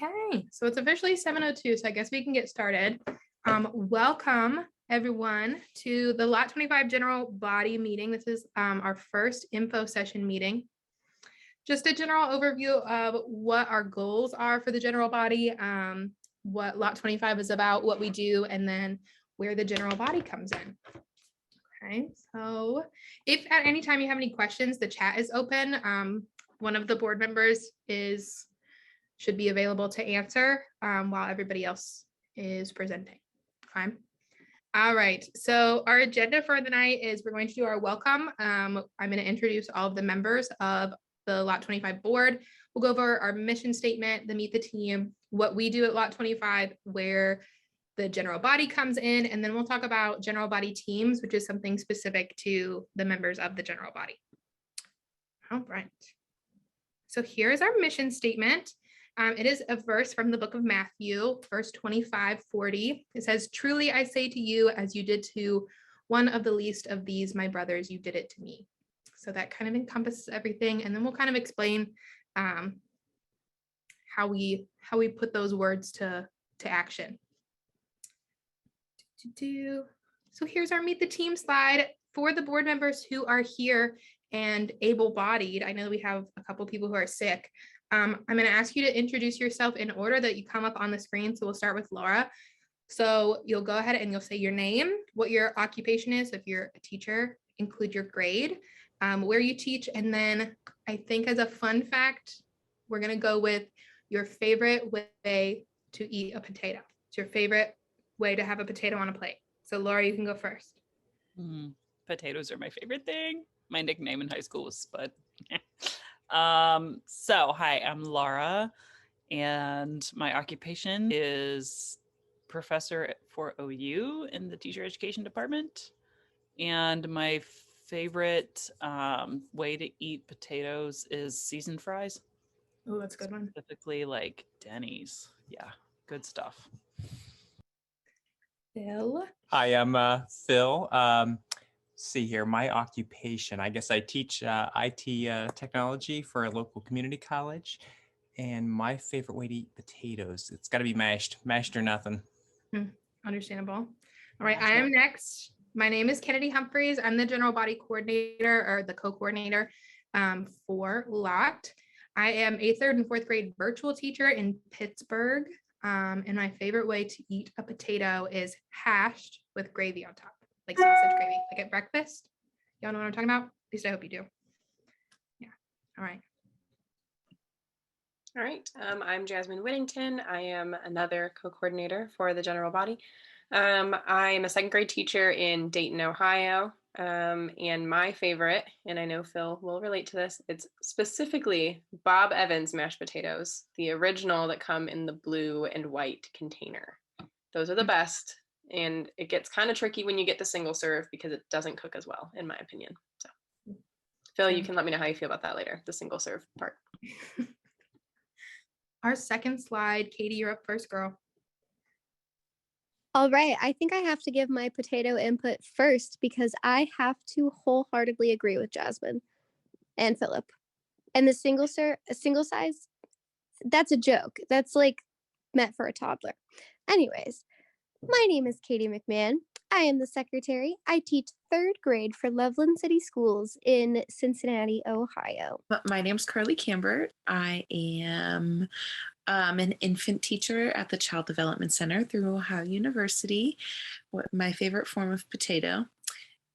Okay, so it's officially 7:02, so I guess we can get started. Welcome everyone to the Lot 25 General Body Meeting. This is our first info session meeting. Just a general overview of what our goals are for the general body, what Lot 25 is about, what we do, and then where the general body comes in. Okay, so if at any time you have any questions, the chat is open. One of the board members should be available to answer while everybody else is presenting. Okay. All right, so our agenda for the night is we're going to do our welcome. I'm going to introduce all of the members of the Lot 25 board. We'll go over our mission statement, the meet the team, what we do at Lot 25, where the general body comes in, and then we'll talk about general body teams, which is something specific to the members of the general body. All right. So here's our mission statement. It is a verse from the book of Matthew, verse 25:40. It says, "Truly I say to you, as you did to one of the least of these, my brothers, you did it to me." So that kind of encompasses everything. And then we'll kind of explain how we put those words to action. So here's our meet the team slide for the board members who are here and able-bodied. I know we have a couple people who are sick. I'm going to ask you to introduce yourself in order that you come up on the screen. So we'll start with Laura. So you'll go ahead and you'll say your name, what your occupation is. If you're a teacher, include your grade, where you teach. And then I think as a fun fact, we're going to go with your favorite way to eat a potato. It's your favorite way to have a potato on a plate. So Laura, you can go first. Potatoes are my favorite thing. My nickname in high school was Spud. So hi, I'm Laura, and my occupation is professor for OU in the teacher education department. And my favorite way to eat potatoes is seasoned fries. Oh, that's a good one. Specifically like Denny's. Yeah, good stuff. Phil. Hi, I'm Phil. See here, my occupation, I guess I teach IT technology for a local community college, and my favorite way to eat potatoes, it's got to be mashed or nothing. Understandable. All right, I am next. My name is Kennedy Humphreys. I'm the general body coordinator or the co-coordinator for LOT. I am a 3rd and 4th grade virtual teacher in Pittsburgh. And my favorite way to eat a potato is hashed with gravy on top, like sausage gravy, like at breakfast. Y'all know what I'm talking about? At least I hope you do. Yeah. All right. All right. I'm Jasmine Whittington. I am another co-coordinator for the general body. I'm a 2nd grade teacher in Dayton, Ohio. And my favorite, and I know Phil will relate to this, it's specifically Bob Evans mashed potatoes, the original that come in the blue and white container. Those are the best. And it gets kind of tricky when you get the single serve because it doesn't cook as well, in my opinion. So Phil, you can let me know how you feel about that later, the single serve part. Our second slide, Katie, you're up first, girl. All right, I think I have to give my potato input first because I have to wholeheartedly agree with Jasmine and Philip. And the single size, that's a joke. That's like meant for a toddler. Anyways, my name is Katie McMahon. I am the secretary. I teach 3rd grade for Loveland City Schools in Cincinnati, Ohio. My name's Carly Cambert. I am an infant teacher at the Child Development Center through Ohio University. My favorite form of potato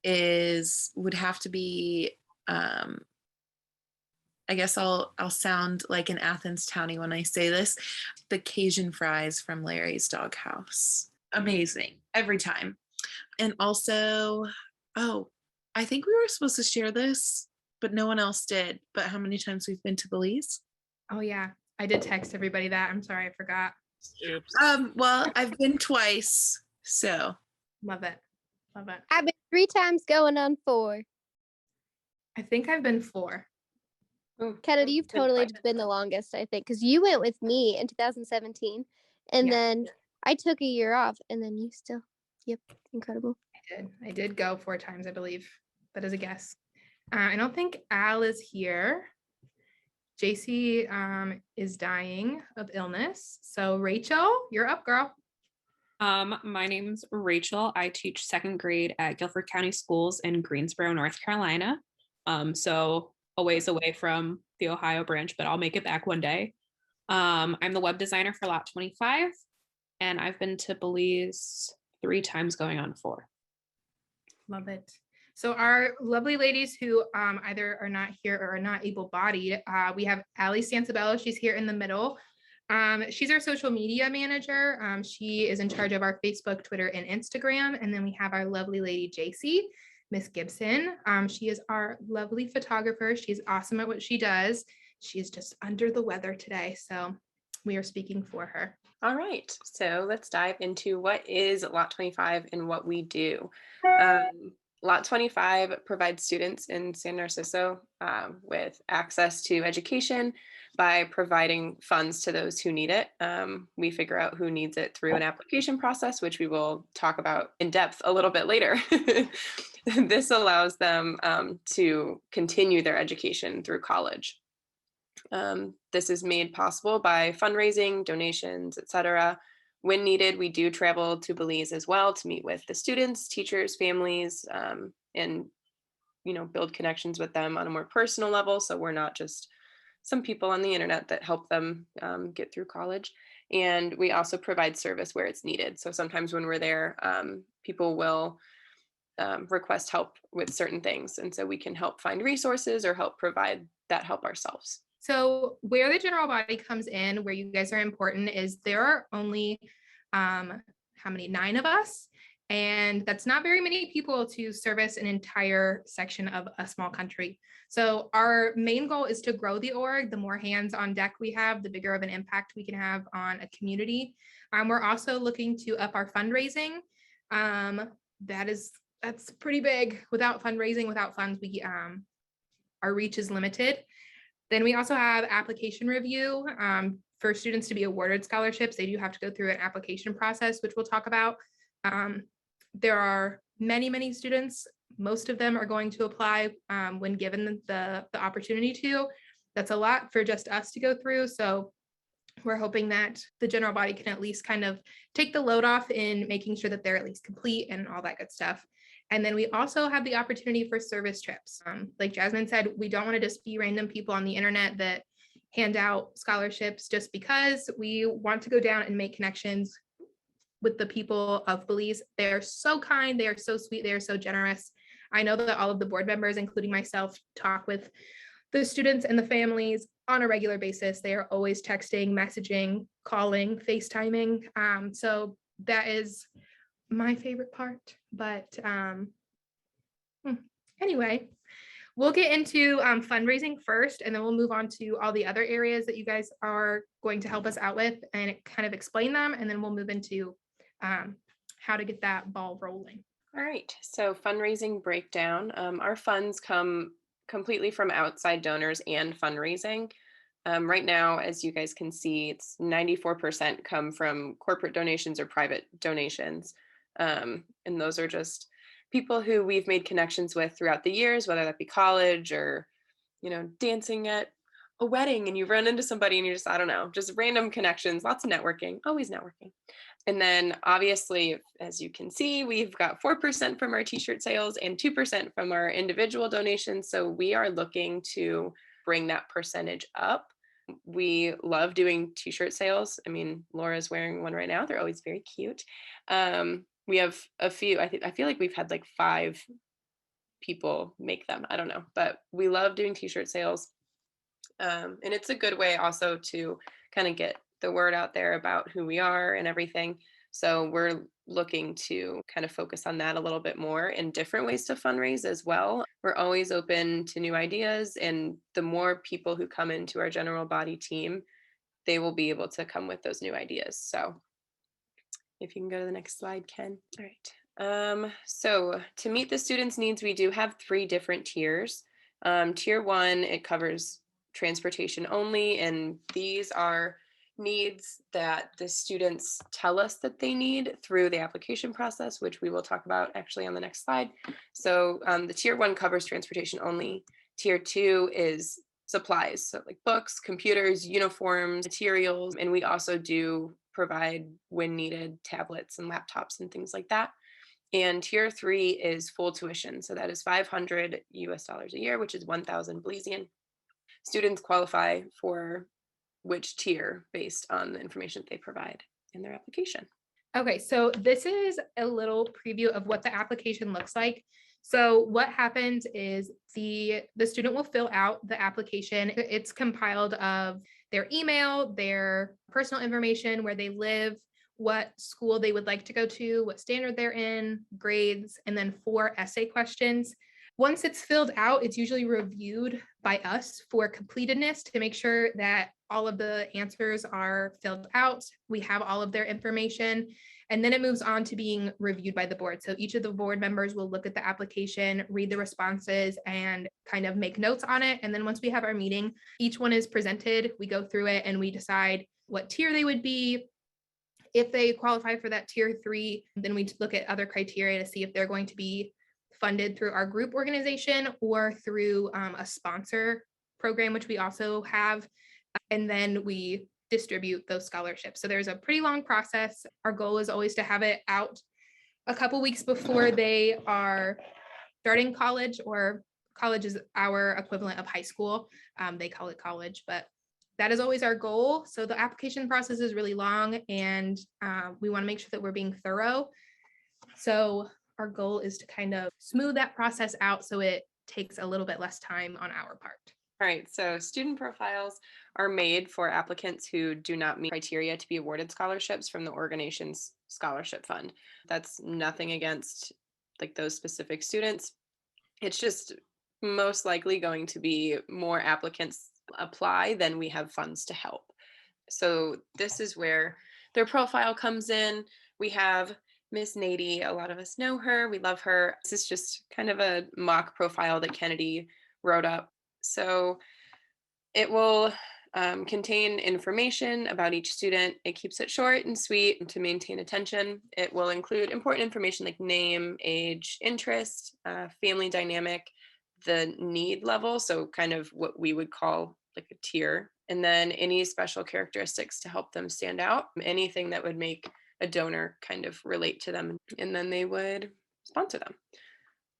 would have to be, I guess I'll sound like an Athens townie when I say this, the Cajun fries from Larry's Doghouse. Amazing every time. And also, I think we were supposed to share this, but no one else did. But how many times we've been to Belize? Oh yeah, I did text everybody that. I'm sorry, I forgot. Oops. Well, I've been twice, so. Love it. Love it. I've been 3 times going on 4. I think I've been 4. Kennedy, you've totally been the longest, I think, because you went with me in 2017, and then I took a year off, and then you still. Yep, incredible. I did go 4 times, I believe, but as a guest. I don't think Al is here. JC is dying of illness. So Rachel, you're up, girl. My name's Rachel. I teach second grade at Guilford County Schools in Greensboro, North Carolina. So a ways away from the Ohio branch, but I'll make it back one day. I'm the web designer for Lot 25, and I've been to Belize 3 times, going on 4. Love it. So our lovely ladies who either are not here or are not able-bodied, we have Allie Sansabello. She's here in the middle. She's our social media manager. She is in charge of our Facebook, Twitter, and Instagram. And then we have our lovely lady, JC, Miss Gibson. She is our lovely photographer. She's awesome at what she does. She's just under the weather today, so we are speaking for her. All right, so let's dive into what is Lot 25 and what we do. Lot 25 provides students in San Narciso with access to education by providing funds to those who need it. We figure out who needs it through an application process, which we will talk about in depth a little bit later. This allows them to continue their education through college. This is made possible by fundraising, donations, etc. When needed, we do travel to Belize as well to meet with the students, teachers, families, and build connections with them on a more personal level. So we're not just some people on the internet that help them get through college. And we also provide service where it's needed. So sometimes when we're there, people will request help with certain things. And so we can help find resources or help provide that help ourselves. So where the general body comes in, where you guys are important, is there are only, 9 of us? And that's not very many people to service an entire section of a small country. So our main goal is to grow the org. The more hands on deck we have, the bigger of an impact we can have on a community. We're also looking to up our fundraising. That's pretty big. Without fundraising, without funds, our reach is limited. Then we also have application review. For students to be awarded scholarships, they do have to go through an application process, which we'll talk about. There are many, many students. Most of them are going to apply when given the opportunity to. That's a lot for just us to go through. So we're hoping that the general body can at least kind of take the load off in making sure that they're at least complete and all that good stuff. And then we also have the opportunity for service trips. Like Jasmine said, we don't want to just be random people on the internet that hand out scholarships just because. We want to go down and make connections with the people of Belize. They are so kind, they are so sweet, they are so generous. I know that all of the board members, including myself, talk with the students and the families on a regular basis. They are always texting, messaging, calling, FaceTiming. So that is my favorite part. But anyway, we'll get into fundraising first, and then we'll move on to all the other areas that you guys are going to help us out with and kind of explain them. And then we'll move into how to get that ball rolling. All right, so fundraising breakdown. Our funds come completely from outside donors and fundraising. Right now, as you guys can see, it's 94% come from corporate donations or private donations. And those are just people who we've made connections with throughout the years, whether that be college or, dancing at a wedding and you run into somebody and you're just, I don't know, just random connections, lots of networking, always networking. And then obviously, as you can see, we've got 4% from our t-shirt sales and 2% from our individual donations. So we are looking to bring that percentage up. We love doing t-shirt sales. I mean, Laura's wearing one right now. They're always very cute. We have a few, I feel like we've had like 5 people make them. I don't know, but we love doing t-shirt sales. And it's a good way also to kind of get the word out there about who we are and everything. So we're looking to kind of focus on that a little bit more and different ways to fundraise as well. We're always open to new ideas, and the more people who come into our general body team, they will be able to come with those new ideas. So if you can go to the next slide, Ken. All right. So to meet the students' needs, we do have 3 different tiers. Tier 1, it covers transportation only, and these are needs that the students tell us that they need through the application process, which we will talk about actually on the next slide. So the tier 1 covers transportation only. Tier 2 is supplies, so like books, computers, uniforms, materials, and we also do provide, when needed, tablets and laptops and things like that. And tier 3 is full tuition, so that is $500 a year, which is 1,000 Belizean. Students qualify for which tier based on the information that they provide in their application. Okay, so this is a little preview of what the application looks like. So what happens is the student will fill out the application. It's compiled of their email, their personal information, where they live, what school they would like to go to, what standard they're in, grades, and then 4 essay questions. Once it's filled out, it's usually reviewed by us for completedness to make sure that all of the answers are filled out. We have all of their information, and then it moves on to being reviewed by the board. So each of the board members will look at the application, read the responses, and kind of make notes on it. And then once we have our meeting, each one is presented, we go through it, and we decide what tier they would be. If they qualify for that tier 3, then we look at other criteria to see if they're going to be funded through our group organization or through a sponsor program, which we also have. And then we distribute those scholarships. So there's a pretty long process. Our goal is always to have it out a couple weeks before they are starting college, or college is our equivalent of high school. They call it college, but that is always our goal. So the application process is really long, and we want to make sure that we're being thorough. So our goal is to kind of smooth that process out so it takes a little bit less time on our part. All right, so student profiles are made for applicants who do not meet criteria to be awarded scholarships from the organization's scholarship fund. That's nothing against like those specific students. It's just most likely going to be more applicants apply than we have funds to help. So this is where their profile comes in. We have Miss Nady. A lot of us know her. We love her. This is just kind of a mock profile that Kennedy wrote up. So it will contain information about each student. It keeps it short and sweet to maintain attention. It will include important information like name, age, interest, family dynamic, the need level, so kind of what we would call like a tier, and then any special characteristics to help them stand out, anything that would make a donor kind of relate to them, and then they would sponsor them.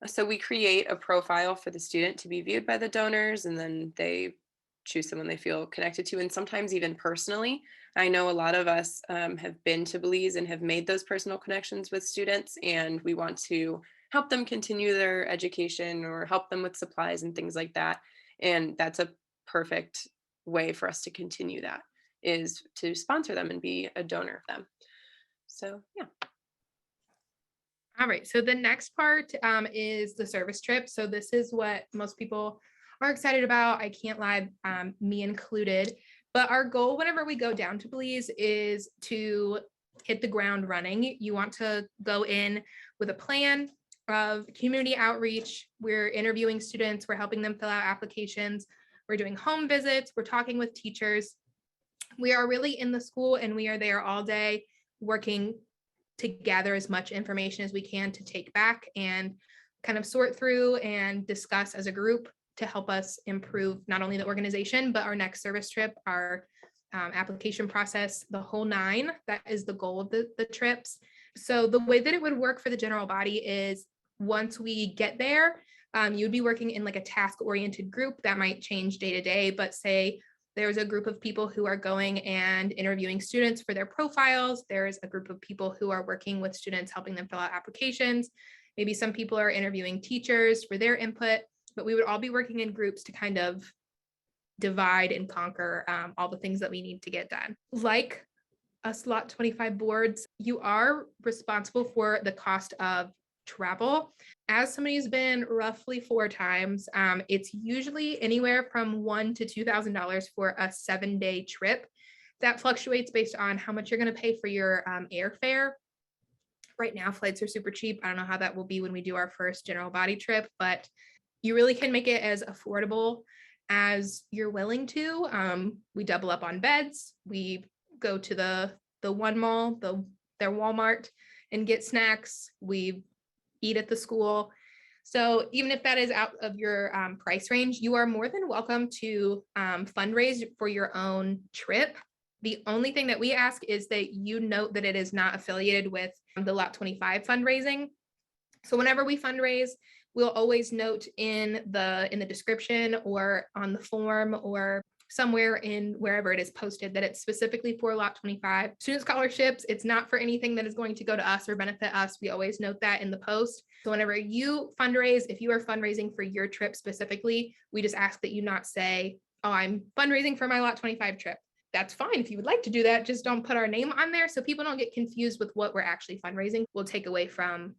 So we create a profile for the student to be viewed by the donors, and then they choose someone they feel connected to, and sometimes even personally. I know a lot of us have been to Belize and have made those personal connections with students, and we want to help them continue their education or help them with supplies and things like that. And that's a perfect way for us to continue that, is to sponsor them and be a donor of them. So yeah. All right, so the next part is the service trip. So this is what most people are excited about. I can't lie, me included. But our goal whenever we go down to Belize is to hit the ground running. You want to go in with a plan of community outreach. We're interviewing students, we're helping them fill out applications, we're doing home visits, we're talking with teachers. We are really in the school, and we are there all day working to gather as much information as we can to take back and kind of sort through and discuss as a group to help us improve not only the organization, but our next service trip, our application process, the whole 9. That is the goal of the trips. So the way that it would work for the general body is once we get there, you'd be working in like a task-oriented group that might change day to day, but say there's a group of people who are going and interviewing students for their profiles. There's a group of people who are working with students, helping them fill out applications. Maybe some people are interviewing teachers for their input, but we would all be working in groups to kind of divide and conquer all the things that we need to get done. Like us Lot 25 boards, you are responsible for the cost of travel. As somebody who's been roughly 4 times, it's usually anywhere from $1,000 to $2,000 for a 7-day trip. That fluctuates based on how much you're going to pay for your airfare. Right now, flights are super cheap. I don't know how that will be when we do our first general body trip, but you really can make it as affordable as you're willing to. We double up on beds. We go to the one mall, their Walmart, and get snacks. We eat at the school. So even if that is out of your price range, you are more than welcome to fundraise for your own trip. The only thing that we ask is that you note that it is not affiliated with the Lot 25 fundraising. So whenever we fundraise, we'll always note in the description or on the form or somewhere in wherever it is posted that it's specifically for Lot 25. Student scholarships, it's not for anything that is going to go to us or benefit us. We always note that in the post. So whenever you fundraise, if you are fundraising for your trip specifically, we just ask that you not say, oh, I'm fundraising for my Lot 25 trip. That's fine if you would like to do that, just don't put our name on there so people don't get confused with what we're actually fundraising. We'll take away from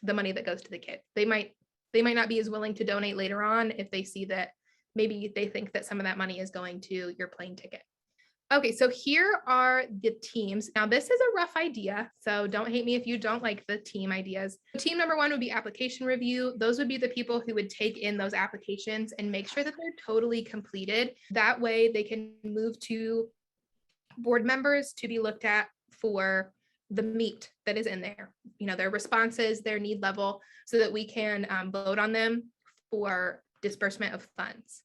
the money that goes to the kid. They might not be as willing to donate later on if they see that maybe they think that some of that money is going to your plane ticket. Okay, so here are the teams. Now, this is a rough idea, so don't hate me if you don't like the team ideas. Team number 1 would be application review. Those would be the people who would take in those applications and make sure that they're totally completed. That way they can move to board members to be looked at for the meat that is in there, their responses, their need level, so that we can vote on them for disbursement of funds.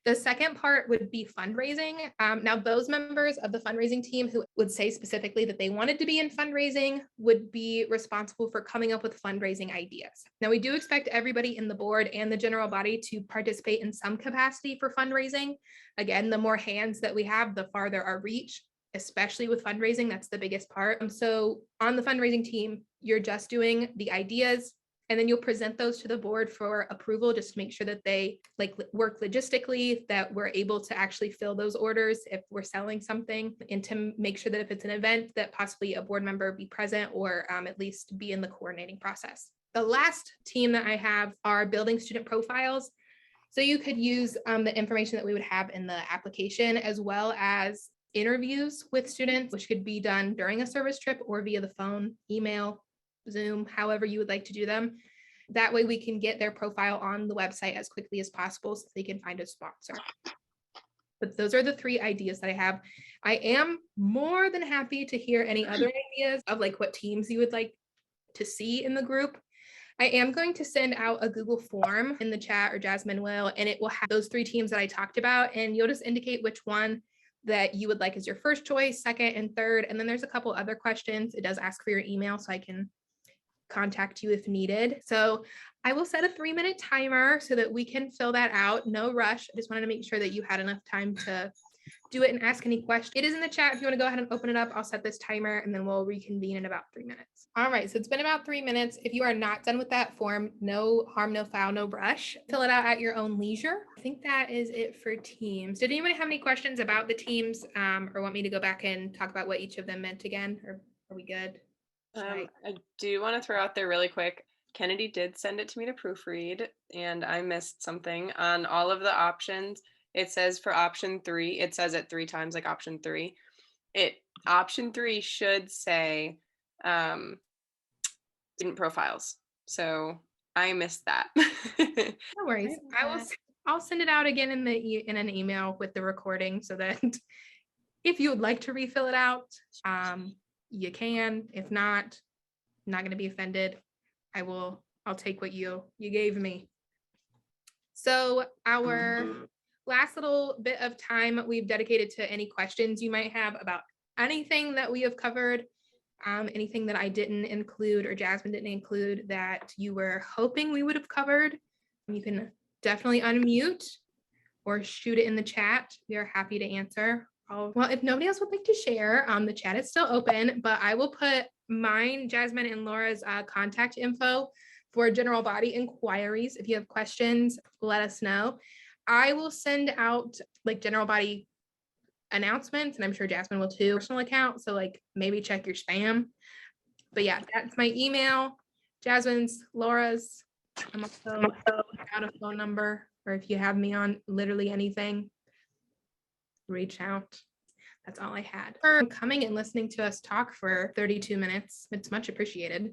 The second part would be fundraising. Now, those members of the fundraising team who would say specifically that they wanted to be in fundraising would be responsible for coming up with fundraising ideas. Now, we do expect everybody in the board and the general body to participate in some capacity for fundraising. Again, the more hands that we have, the farther our reach, especially with fundraising. That's the biggest part. So on the fundraising team, you're just doing the ideas, and then you'll present those to the board for approval, just to make sure that they work logistically, that we're able to actually fill those orders if we're selling something, and to make sure that if it's an event that possibly a board member be present or at least be in the coordinating process. The last team that I have are building student profiles. So you could use the information that we would have in the application, as well as interviews with students, which could be done during a service trip or via the phone, email, Zoom, however you would like to do them. That way we can get their profile on the website as quickly as possible so they can find a sponsor. But those are the 3 ideas that I have. I am more than happy to hear any other ideas of what teams you would like to see in the group. I am going to send out a Google form in the chat, or Jasmine will, and it will have those 3 teams that I talked about, and you'll just indicate which one that you would like as your first choice, second, and third. And then there's a couple other questions. It does ask for your email, so I can contact you if needed. So I will set a 3-minute timer so that we can fill that out. No rush. I just wanted to make sure that you had enough time to do it and ask any questions. It is in the chat. If you want to go ahead and open it up, I'll set this timer and then we'll reconvene in about 3 minutes. All right, so it's been about 3 minutes. If you are not done with that form, no harm, no foul, no brush. Fill it out at your own leisure. I think that is it for teams. Did anybody have any questions about the teams or want me to go back and talk about what each of them meant again? Or are we good? I do want to throw out there really quick. Kennedy did send it to me to proofread, and I missed something on all of the options. It says for option 3, it says it 3 times, like option 3. Option 3 should say student profiles. So I missed that. No worries. I'll send it out again in an email with the recording, so that if you would like to refill it out, you can. If not, I'm not going to be offended. I'll take what you gave me. So our last little bit of time we've dedicated to any questions you might have about anything that we have covered, anything that I didn't include or Jasmine didn't include that you were hoping we would have covered. You can definitely unmute or shoot it in the chat. We are happy to answer. Well, if nobody else would like to share, the chat is still open, but I will put mine, Jasmine, and Laura's contact info for general body inquiries. If you have questions, let us know. I will send out general body announcements, and I'm sure Jasmine will too, personal account. So maybe check your spam. But yeah, that's my email, Jasmine's, Laura's. I'm also out a phone number, or if you have me on literally anything, reach out. That's all I had. For coming and listening to us talk for 32 minutes. It's much appreciated.